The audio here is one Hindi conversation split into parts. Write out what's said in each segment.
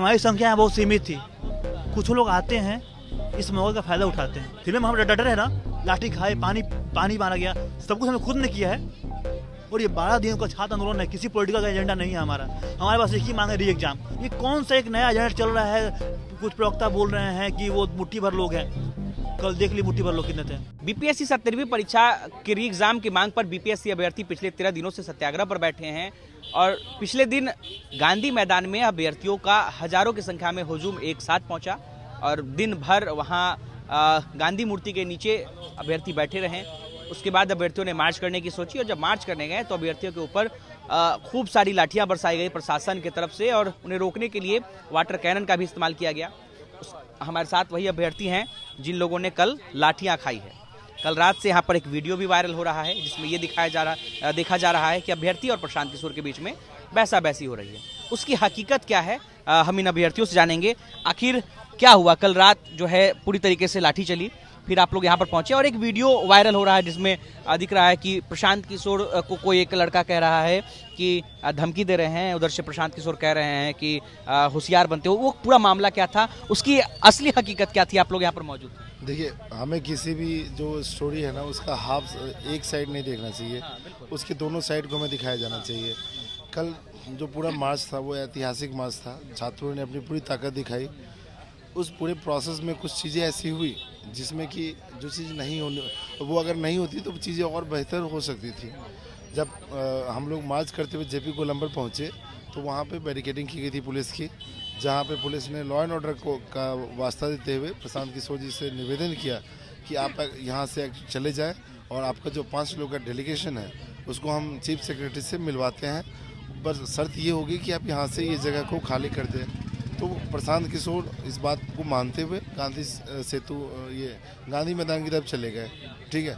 हमारी संख्या यहाँ बहुत सीमित थी। कुछ लोग आते हैं, इस मौके का फायदा उठाते हैं। फिल्म में हम डटे है ना, लाठी खाए, पानी मारा गया, सब कुछ हमने खुद ने किया है। और ये 12 दिनों का छात्र आंदोलन है, किसी पॉलिटिकल एजेंडा नहीं है हमारा। हमारे पास एक ही मांग है, री एग्जाम। ये कौन सा एक नया एजेंडा चल रहा है? कुछ प्रवक्ता बोल रहे हैं कि वो मुट्ठी भर लोग हैं, कल देख ली मुट्ठी भर लोग कितने थे। बीपीएससी 17वीं परीक्षा के री एग्जाम की मांग पर बीपीएससी अभ्यर्थी पिछले 13 दिनों से सत्याग्रह पर बैठे हैं और पिछले दिन गांधी मैदान में अभ्यर्थियों का हजारों की संख्या में हुजूम एक साथ पहुंचा और दिन भर वहां गांधी मूर्ति के नीचे अभ्यर्थी बैठे रहे। उसके बाद अभ्यर्थियों ने मार्च करने की सोची और जब मार्च करने गए तो अभ्यर्थियों के ऊपर खूब सारी लाठियां बरसाई गई प्रशासन की तरफ से और उन्हें रोकने के लिए वाटर कैनन का भी इस्तेमाल किया गया। हमारे साथ वही अभ्यर्थी हैं जिन लोगों ने कल लाठियां खाई है। कल रात से यहाँ पर एक वीडियो भी वायरल हो रहा है जिसमें ये देखा जा रहा है कि अभ्यर्थी और प्रशांत किशोर के बीच में बहसा-बहसी हो रही है। उसकी हकीकत क्या है हम इन अभ्यर्थियों से जानेंगे। आखिर क्या हुआ? कल रात जो है पूरी तरीके से लाठी चली, फिर आप लोग यहाँ पर पहुंचे और एक वीडियो वायरल हो रहा है जिसमें दिख रहा है कि प्रशांत किशोर को कोई एक लड़का कह रहा है कि धमकी दे रहे हैं, उधर से प्रशांत किशोर कह रहे हैं कि होशियार बनते हो। वो पूरा मामला क्या था, उसकी असली हकीकत क्या थी? आप लोग यहाँ पर मौजूद थे। देखिए, हमें किसी भी जो स्टोरी है ना उसका हाफ एक साइड नहीं देखना चाहिए, उसके दोनों साइड को हमें दिखाया जाना चाहिए। कल जो पूरा मार्च था वो ऐतिहासिक मार्च था, छात्रों ने अपनी पूरी ताकत दिखाई। उस पूरे प्रोसेस में कुछ चीज़ें ऐसी हुई जिसमें कि जो चीज़ नहीं होनी, वो अगर नहीं होती तो चीज़ें और बेहतर हो सकती थी। जब हम लोग मार्च करते हुए जेपी गोलंबर पहुँचे तो वहाँ पे बैरिकेडिंग की गई थी पुलिस की, जहाँ पे पुलिस ने लॉ एंड ऑर्डर का वास्ता देते हुए प्रशांत किशोर जी से निवेदन किया कि आप यहाँ से चले जाएँ और आपका जो 5 लोग का डेलीगेशन है उसको हम चीफ सेक्रेटरी से मिलवाते हैं, बस शर्त ये होगी कि आप यहाँ से ये जगह को खाली कर दें। तो प्रशांत किशोर इस बात को मानते हुए गांधी मैदान की तरफ चले गए, ठीक है।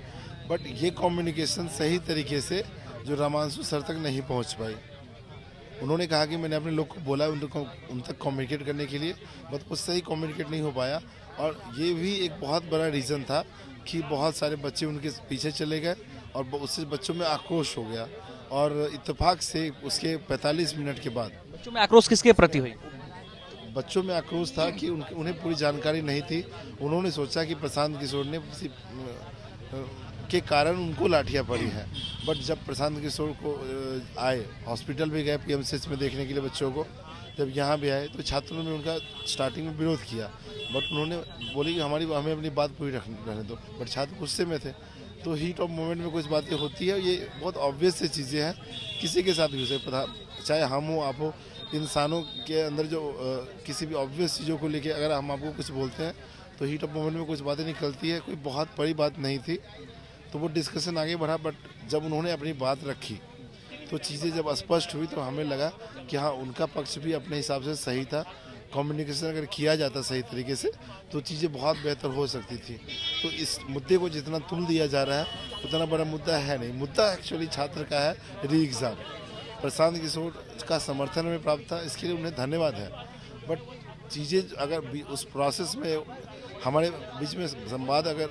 बट ये कम्युनिकेशन सही तरीके से जो रामांशु सर तक नहीं पहुंच पाई। उन्होंने कहा कि मैंने अपने लोग को बोला उन तक कम्युनिकेट करने के लिए, बट वो सही कम्युनिकेट नहीं हो पाया। और ये भी एक बहुत बड़ा रीज़न था कि बहुत सारे बच्चे उनके पीछे चले गए और उससे बच्चों में आक्रोश हो गया। और इत्तेफाक से उसके 45 मिनट के बाद बच्चों में आक्रोश किसके प्रति हुई? बच्चों में आक्रोश था कि उन्हें पूरी जानकारी नहीं थी। उन्होंने सोचा कि प्रशांत किशोर ने के कारण उनको लाठियां पड़ी हैं। बट जब प्रशांत किशोर को आए, हॉस्पिटल भी गए पीएमसीएच में देखने के लिए बच्चों को, जब यहाँ भी आए तो छात्रों ने उनका स्टार्टिंग में विरोध किया। बट उन्होंने बोली कि हमें अपनी बात पूरी रहने दो। बट छात्र गुस्से में थे। तो हीट ऑफ मोमेंट में कुछ बातें होती है, ये बहुत ऑब्वियस सी चीज़ें हैं, किसी के साथ भी हो सकता, चाहे हम हो आप हो। इंसानों के अंदर जो किसी भी ऑब्वियस चीज़ों को लेके अगर हम आपको कुछ बोलते हैं तो हीट ऑफ मोमेंट में कुछ बातें निकलती है। कोई बहुत बड़ी बात नहीं थी तो वो डिस्कशन आगे बढ़ा। बट जब उन्होंने अपनी बात रखी तो चीज़ें जब स्पष्ट हुई तो हमें लगा कि हाँ, उनका पक्ष भी अपने हिसाब से सही था। कम्युनिकेशन अगर किया जाता सही तरीके से तो चीज़ें बहुत बेहतर हो सकती थी। तो इस मुद्दे को जितना तुल दिया जा रहा है उतना बड़ा मुद्दा है नहीं। मुद्दा एक्चुअली छात्र का है री एग्ज़ाम। प्रशांत किशोर का समर्थन में प्राप्त था, इसके लिए उन्हें धन्यवाद है। बट चीज़ें अगर उस प्रोसेस में हमारे बीच में संवाद अगर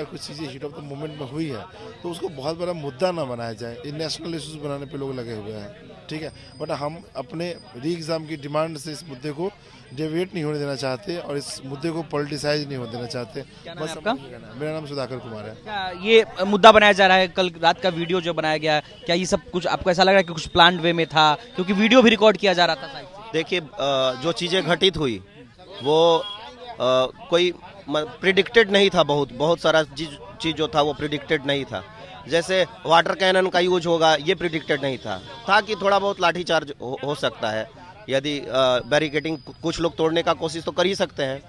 कुछ चीज़ें हीट ऑफ द मोमेंट में हुई है तो उसको बहुत बड़ा मुद्दा ना बनाया जाए। ये नेशनल इश्यूज बनाने पे लोग लगे हुए हैं, ठीक है। बट हम अपने री एग्ज़ाम की डिमांड से इस मुद्दे को डेविएट नहीं होने देना चाहते और इस मुद्दे को पॉलिटिसाइज नहीं होने देना चाहते। बस आपका? मेरा नाम सुधाकर कुमार है। क्या ये मुद्दा बनाया जा रहा है? कल रात का वीडियो जो बनाया गया, क्या ये सब कुछ आपको ऐसा लग रहा है कि कुछ प्लान वे में था? क्योंकि वीडियो भी रिकॉर्ड किया जा रहा था। देखिए, जो चीज़ें घटित हुई वो कोई प्रिडिक्टेड नहीं था। बहुत सारा चीज़ जो था वो प्रिडिक्टेड नहीं था। जैसे वाटर कैनन का यूज होगा, ये प्रिडिक्टेड नहीं था कि थोड़ा बहुत लाठीचार्ज हो सकता है। यदि बैरिकेडिंग कुछ लोग तोड़ने का कोशिश तो कर ही सकते हैं।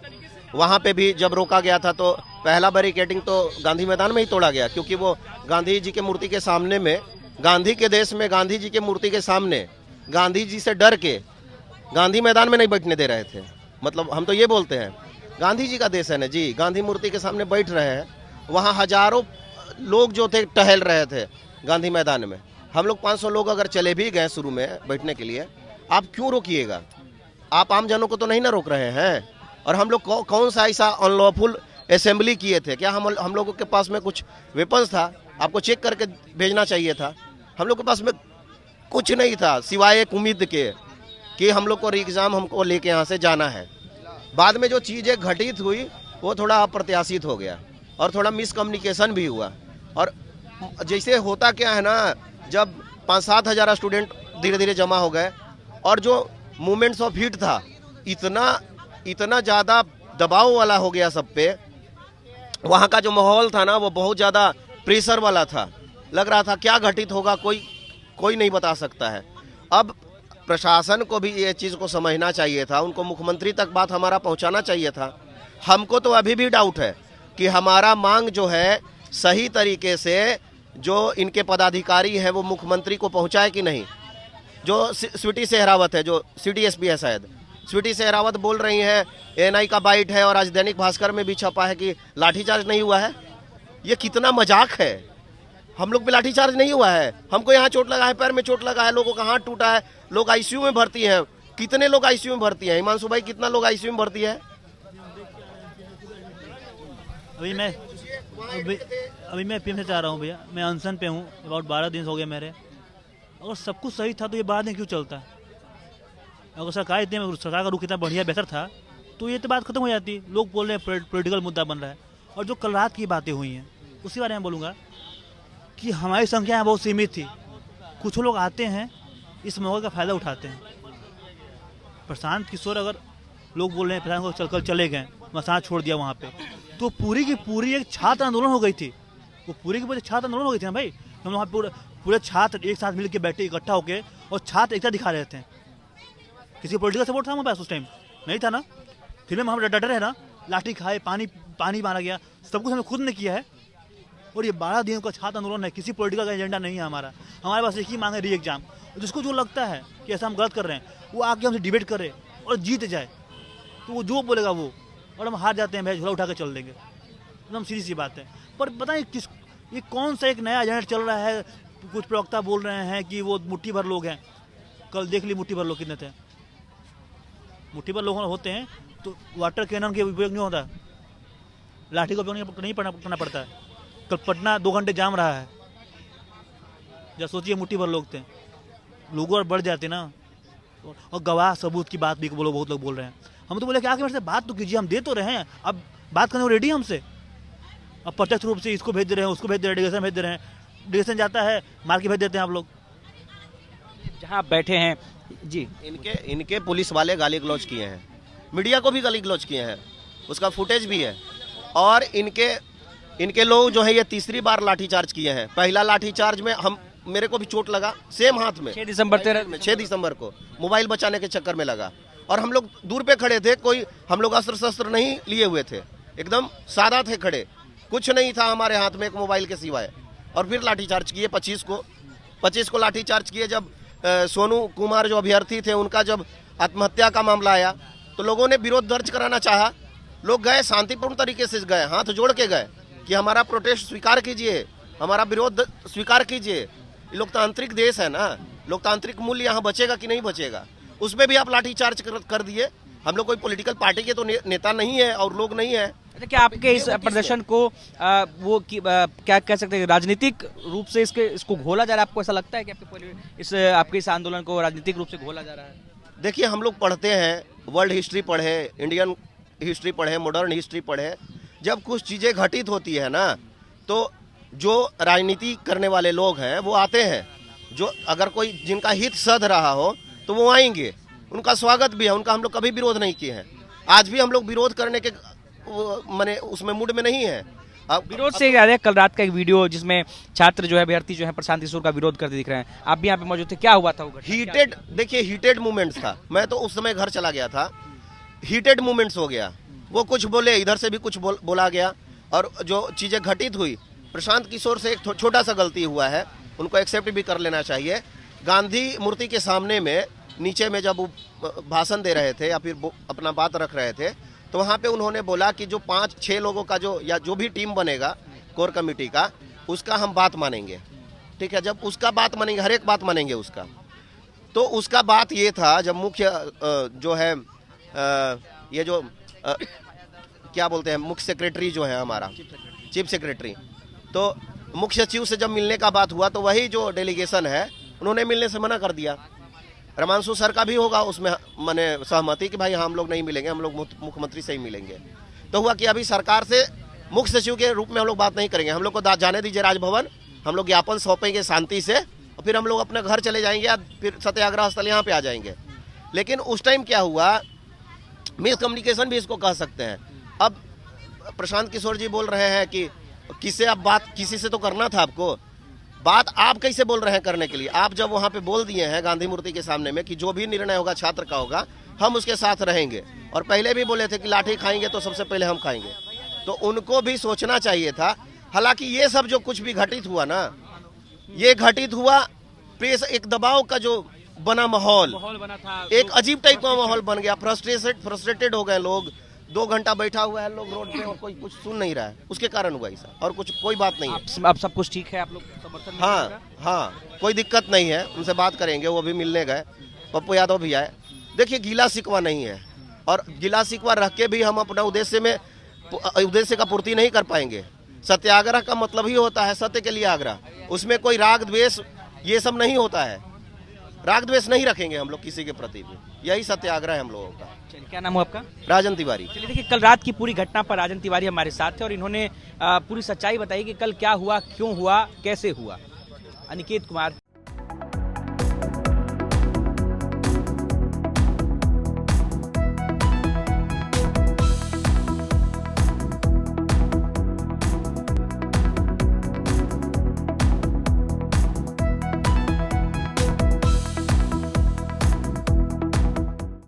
वहाँ पे भी जब रोका गया था तो पहला बैरिकेडिंग तो गांधी मैदान में ही तोड़ा गया, क्योंकि वो गांधी जी के मूर्ति के सामने में, गांधी के देश में गांधी जी के मूर्ति के सामने गांधी जी से डर के गांधी मैदान में नहीं बैठने दे रहे थे। मतलब हम तो ये बोलते हैं गांधी जी का देश है ना जी, गांधी मूर्ति के सामने बैठ रहे हैं। वहाँ हजारों लोग जो थे टहल रहे थे गांधी मैदान में। हम लोग 500 लोग अगर चले भी गए शुरू में बैठने के लिए, आप क्यों रोकिएगा? आप आम जनों को तो नहीं ना रोक रहे हैं। और हम लोग कौन सा ऐसा अनलॉफुल असेंबली किए थे? क्या हम लोगों के पास में कुछ वेपन्स था? आपको चेक करके भेजना चाहिए था। हम लोग के पास में कुछ नहीं था सिवाय एक उम्मीद के कि हम लोग को री एग्जाम हमको लेके यहाँ से जाना है। बाद में जो चीज़ें घटित हुई वो थोड़ा अप्रत्याशित हो गया और थोड़ा मिसकम्युनिकेशन भी हुआ। और जैसे होता क्या है ना, जब 5-7 हज़ार स्टूडेंट धीरे धीरे जमा हो गए और जो मूवमेंट्स ऑफ हीट था इतना ज़्यादा दबाव वाला हो गया सब पे, वहाँ का जो माहौल था ना वो बहुत ज़्यादा प्रेशर वाला था। लग रहा था क्या घटित होगा कोई नहीं बता सकता है। अब प्रशासन को भी ये चीज़ को समझना चाहिए था, उनको मुख्यमंत्री तक बात हमारा पहुंचाना चाहिए था। हमको तो अभी भी डाउट है कि हमारा मांग जो है सही तरीके से जो इनके पदाधिकारी हैं वो मुख्यमंत्री को पहुंचाए कि नहीं। जो स्वीटी सहरावत है, जो CDSP है शायद, स्वीटी सहरावत बोल रही हैं ANI का बाइट है और आज दैनिक भास्कर में भी छपा है कि लाठीचार्ज नहीं हुआ है। ये कितना मजाक है। हम लोग पे लाठीचार्ज नहीं हुआ है, हमको यहाँ चोट लगा है, पैर में चोट लगा है, लोगों का हाथ टूटा है, लोग ICU में भर्ती हैं। कितने लोग ICU में भर्ती हैं हिमांशु भाई, कितना लोग ICU में भर्ती है? अभी मैं PM से चाह रहा हूँ भैया, मैं अनशन पे हूँ, अबाउट 12 दिन हो गए मेरे। अगर सब कुछ सही था तो ये 12 दिन क्यों चलता है? अगर सरकार का रुख इतना बढ़िया बेहतर था तो ये तो बात खत्म हो जाती। लोग बोल रहे हैं पॉलिटिकल मुद्दा बन रहा है। और जो कल रात की बातें हुई हैं उसी बारे में बोलूँगा कि हमारी संख्या बहुत सीमित थी। कुछ लोग आते हैं, इस मौके का फ़ायदा उठाते हैं। प्रशांत किशोर, अगर लोग बोल रहे हैं प्रशांत को चले गए, मसाज छोड़ दिया वहाँ पे, तो पूरी की पूरी एक छात्र आंदोलन हो गई थी। वो पूरी की पूरी छात्र आंदोलन हो गई थी ना भाई। हम वहाँ पूरे छात्र एक साथ मिल के बैठे इकट्ठा होके और छात्र एकता दिखा रहे थे। किसी पॉलिटिकल सपोर्ट था हमारे पास उस टाइम? नहीं था ना। फिर हम डटे रहे ना, लाठी खाए, पानी मारा गया, सब कुछ हमने खुद ने किया है। और ये 12 दिनों का छात्र आंदोलन है, किसी पॉलिटिकल का एजेंडा नहीं है हमारा। हमारे पास एक ही मांग है, री एग्जाम। जिसको जो लगता है कि ऐसा हम गलत कर रहे हैं वो आके हमसे डिबेट करे और जीत जाए, तो वो जो बोलेगा वो, और हम हार जाते हैं भाई, झोला उठा के चल देंगे। एकदम सीधी सी बात है। पर पता नहीं ये कौन सा एक नया एजेंडा चल रहा है। कुछ प्रवक्ता बोल रहे हैं कि वो मुट्ठी भर लोग हैं। कल देख ली मुट्ठी भर लोग कितने थे। मुट्ठी भर लोग होते हैं तो वाटर कैनन के उपयोग नहीं होता, लाठी का उपयोग नहीं करना पड़ता है। कल पटना 2 घंटे जाम रहा है। जब सोचिए मुट्ठी भर लोग थे, लोगों और बढ़ जाते ना। और गवाह सबूत की बात भी बहुत लोग बोल रहे हैं। हम तो बोले कि आके मेरे से बात तो कीजिए, हम दे तो रहे हैं, अब बात करने को रेडी है हमसे। अब प्रत्यक्ष रूप से इसको भेज दे रहे हैं, उसको भेज दे रहे हैं, डेलीगेशन भेज दे रहे हैं। डेलीगेशन जाता है, मार के भेज देते हैं आप लोग। जहाँ बैठे हैं जी, इनके पुलिस वाले गाली गलौज किए हैं, मीडिया को भी गाली गलौज किए हैं, उसका फुटेज भी है। और इनके लोग जो है ये तीसरी बार लाठीचार्ज किए हैं। पहला लाठीचार्ज में मेरे को भी चोट लगा, सेम हाथ में, 6 दिसंबर को मोबाइल बचाने के चक्कर में लगा। और हम लोग दूर पे खड़े थे, कोई हम लोग अस्त्र शस्त्र नहीं लिए हुए थे, एकदम सादा थे खड़े, कुछ नहीं था हमारे हाथ में एक मोबाइल के सिवाय। और फिर लाठीचार्ज किए 25 को लाठीचार्ज किए। जब सोनू कुमार जो अभ्यर्थी थे उनका जब आत्महत्या का मामला आया तो लोगों ने विरोध दर्ज कराना चाहा। लोग गए, शांतिपूर्ण तरीके से गए, हाथ जोड़ के गए कि हमारा प्रोटेस्ट स्वीकार कीजिए, हमारा विरोध स्वीकार कीजिए। लोकतांत्रिक देश है ना, लोकतांत्रिक मूल्य यहाँ बचेगा कि नहीं बचेगा। उसमें भी आप लाठीचार्ज कर दिए। हम लोग कोई पॉलिटिकल पार्टी के तो नेता नहीं है और लोग नहीं है। अच्छा, क्या आपके इस प्रदर्शन को क्या कह सकते हैं, राजनीतिक रूप से इसको घोला जा रहा है? आपको ऐसा लगता है कि आपके इस आंदोलन को राजनीतिक रूप से घोला जा रहा है? देखिए, हम लोग पढ़ते हैं, वर्ल्ड हिस्ट्री पढ़े, इंडियन हिस्ट्री पढ़े, मॉडर्न हिस्ट्री पढ़े। जब कुछ चीज़ें घटित होती है ना तो जो राजनीति करने वाले लोग हैं वो आते हैं। जो अगर कोई जिनका हित सध रहा हो तो वो आएंगे, उनका स्वागत भी है, उनका हम लोग कभी विरोध नहीं किए हैं। आज भी हम लोग विरोध करने के माने उसमें मूड में नहीं है। अब विरोध से याद है कल रात का एक वीडियो जिसमें छात्र जो है, अभ्यर्थी जो है प्रशांत किशोर का विरोध करते दिख रहे हैं। आप भी यहाँ पे मौजूद थे, क्या हुआ था वो? हीटेड मूवमेंट्स था। मैं तो उस समय घर चला गया था। हीटेड मूवमेंट्स हो गया, वो कुछ बोले, इधर से भी कुछ बोला गया। और जो चीजें घटित हुई, प्रशांत किशोर से एक छोटा सा गलती हुआ है, उनको एक्सेप्ट भी कर लेना चाहिए। गांधी मूर्ति के सामने में नीचे में जब वो भाषण दे रहे थे या फिर अपना बात रख रहे थे तो वहाँ पे उन्होंने बोला कि जो 5-6 लोगों का जो भी टीम बनेगा कोर कमेटी का, उसका हम बात मानेंगे। ठीक है, जब उसका बात मानेंगे, हर एक बात मानेंगे उसका। तो उसका बात ये था, जब मुख्य जो है ये जो क्या बोलते हैं, मुख्य सेक्रेटरी जो है हमारा, चीफ सेक्रेटरी, तो मुख्य सचिव से जब मिलने का बात हुआ तो वही जो डेलीगेशन है उन्होंने मिलने से मना कर दिया। रमांशु सर का भी होगा उसमें माने सहमति कि भाई हम लोग नहीं मिलेंगे, हम लोग मुख्यमंत्री से ही मिलेंगे। तो हुआ कि अभी सरकार से मुख्य सचिव के रूप में हम लोग बात नहीं करेंगे, हम लोग को जाने दीजिए राजभवन, हम लोग ज्ञापन सौंपेंगे शांति से और फिर हम लोग अपने घर चले जाएंगे या फिर सत्याग्रह स्थल यहाँ पे आ जाएंगे। लेकिन उस टाइम क्या हुआ, मिस कम्युनिकेशन भी इसको कह सकते हैं। अब प्रशांत किशोर जी बोल रहे हैं कि किससे अब बात, किसी से तो करना था आपको, बात आप कैसे बोल रहे हैं करने के लिए? आप जब वहाँ पे बोल दिए हैं गांधी मूर्ति के सामने में कि जो भी निर्णय होगा छात्र का होगा, हम उसके साथ रहेंगे, और पहले भी बोले थे कि लाठी खाएंगे तो सबसे पहले हम खाएंगे, तो उनको भी सोचना चाहिए था। हालांकि ये सब जो कुछ भी घटित हुआ ना, ये घटित हुआ प्रेस एक दबाव का जो बना माहौल बना था, एक अजीब टाइप का माहौल बन गया। फ्रस्ट्रेटेड हो गए लोग, 2 घंटा बैठा हुआ है लोग रोड पे और कोई कुछ सुन नहीं रहा है, उसके कारण हुआ ऐसा, और कुछ कोई बात नहीं है। अब सब कुछ ठीक है, आप लोग समर्थन? हाँ, कोई दिक्कत नहीं है, उनसे बात करेंगे, वो भी मिलने गए, पप्पू यादव भी आए। देखिए गिला शिकवा नहीं है, और गिला शिकवा रख के भी हम अपना उद्देश्य का पूर्ति नहीं कर पाएंगे। सत्याग्रह का मतलब ही होता है सत्य के लिए आग्रह, उसमें कोई राग द्वेष ये सब नहीं होता है। राग द्वेष नहीं रखेंगे हम लोग किसी के प्रति भी, यही सत्याग्रह है हम लोगों का। चलिए, क्या नाम हो आपका? राजन तिवारी। चलिए, देखिए कल रात की पूरी घटना पर राजन तिवारी हमारे साथ थे और इन्होंने पूरी सच्चाई बताई कि कल क्या हुआ, क्यों हुआ, कैसे हुआ। अनिकेत कुमार,